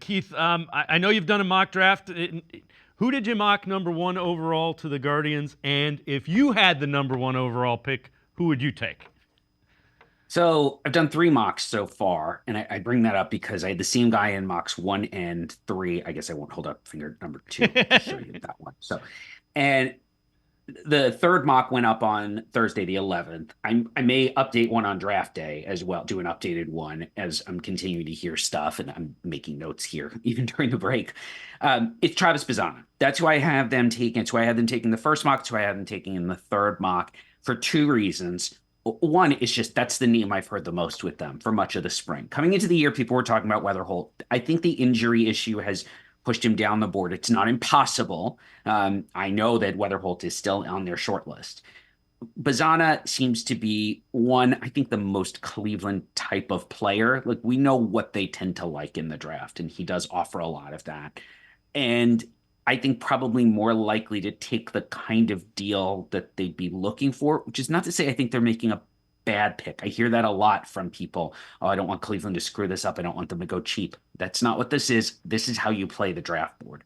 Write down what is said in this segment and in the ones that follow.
Keith, I know you've done a mock draft. Who did you mock number 1 overall to the Guardians? And if you had the number 1 overall pick, who would you take? So I've done three mocks so far, and I bring that up because I had the same guy in mocks one and three. I guess I won't hold up finger number two to show you that one. So, and the third mock went up on Thursday, the 11th. I may update one on draft day as well, do an updated one as I'm continuing to hear stuff and I'm making notes here, even during the break. It's Travis Bazzana. That's who I have them taking. It's who I had them taking the first mock. It's who I had them taking in the third mock for two reasons. One is just that's the name I've heard the most with them for much of the spring. Coming into the year, people were talking about Weatherholt. I think the injury issue has pushed him down the board. It's not impossible. I know that Weatherholt is still on their short list. Bazzana seems to be one, I think, the most Cleveland type of player. Like we know what they tend to like in the draft, and he does offer a lot of that. And I think probably more likely to take the kind of deal that they'd be looking for, which is not to say I think they're making a bad pick. I hear that a lot from people. Oh, I don't want Cleveland to screw this up. I don't want them to go cheap. That's not what this is. This is how you play the draft board.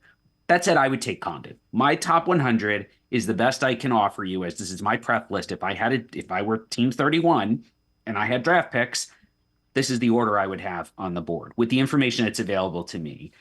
That said, I would take Condon. My top 100 is the best I can offer you as this is my prep list. If I were team 31 and I had draft picks, this is the order I would have on the board with the information that's available to me.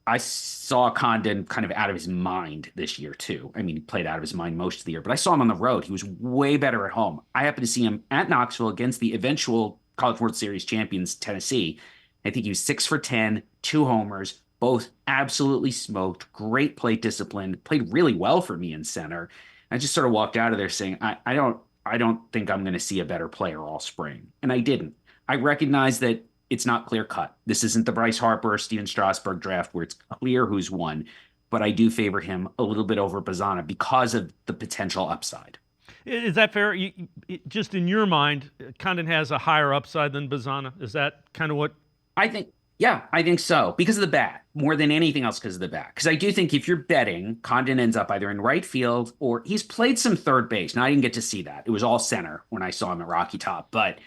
I saw Condon kind of out of his mind this year, too. I mean, he played out of his mind most of the year, but I saw him on the road. He was way better at home. I happened to see him at Knoxville against the eventual College World Series champions, Tennessee. I think he was 6 for 10, 2 homers, both absolutely smoked, great plate discipline, played really well for me in center. I just sort of walked out of there saying, I don't think I'm going to see a better player all spring. And I didn't. I recognize that it's not clear cut. This isn't the Bryce Harper or Steven Strasburg draft where it's clear who's won, but I do favor him a little bit over Bazzana because of the potential upside. Is that fair? Just in your mind, Condon has a higher upside than Bazzana. Is that kind of what? I think, yeah, I think so because of the bat more than anything else because of the bat. Because I do think if you're betting, Condon ends up either in right field or he's played some third base. Now I didn't get to see that. It was all center when I saw him at Rocky Top, but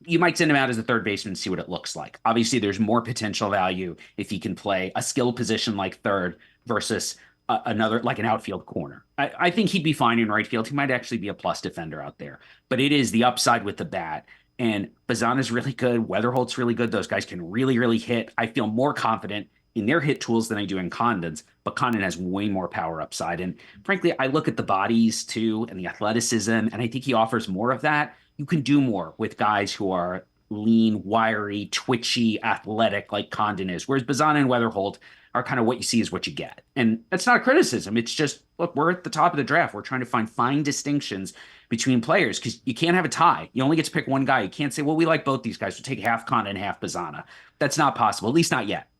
you might send him out as a third baseman and see what it looks like. Obviously, there's more potential value if he can play a skill position like third versus another, like an outfield corner. I think he'd be fine in right field. He might actually be a plus defender out there, but it is the upside with the bat. And Bazzana's really good. Weatherholt's really good. Those guys can really, really hit. I feel more confident in their hit tools than I do in Condon's, but Condon has way more power upside. And frankly, I look at the bodies too and the athleticism, and I think he offers more of that. You can do more with guys who are lean, wiry, twitchy, athletic like Condon is. Whereas Bazzana and Weatherholt are kind of what you see is what you get. And that's not a criticism. It's just, look, we're at the top of the draft. We're trying to find fine distinctions between players because you can't have a tie. You only get to pick one guy. You can't say, well, we like both these guys. We'll take half Condon and half Bazzana. That's not possible, at least not yet.